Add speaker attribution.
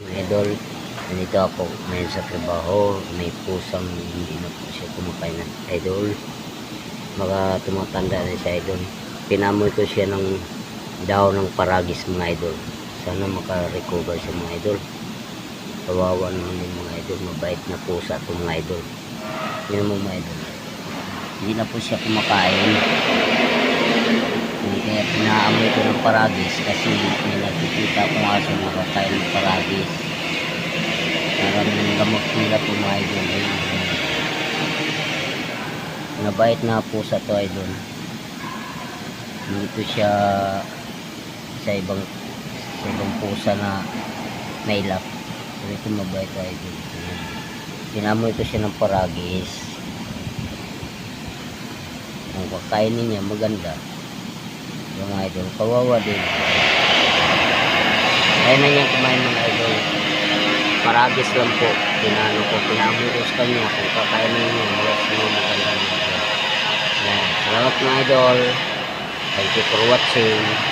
Speaker 1: Mga idol, nandito ako ngayon sa trabaho. May pusang hindi na po siya kumakain ng idol. Mga tumatanda na siya idol. Pinamoy ko siya ng daw ng paragis mga idol. Sana makarecover siya mga idol. Kawawa naman yung mga idol. Mabait na pusa ito mga idol. Yun mo mga idol. Hindi na po siya kumakain. Kaya pinaamoy ko ng paragis kasi may nakikita kong aso nakakain ng paragis. Maraming gamot nila po mga idol. Nabait na pusa to idol. Dito siya sa ibang pusa na may lap. So ito mabait to idol. Pinamoy ko siya ng paragis. Ang kakainin niya maganda. Yung mga idol, kawawa din. Kaya na niyang kumain mga idol. Paragis lang po. Pinamoy ko sa kanya. Kung kakainin niya, maganda mga idol. Salamat mga idol. Thank you for watching.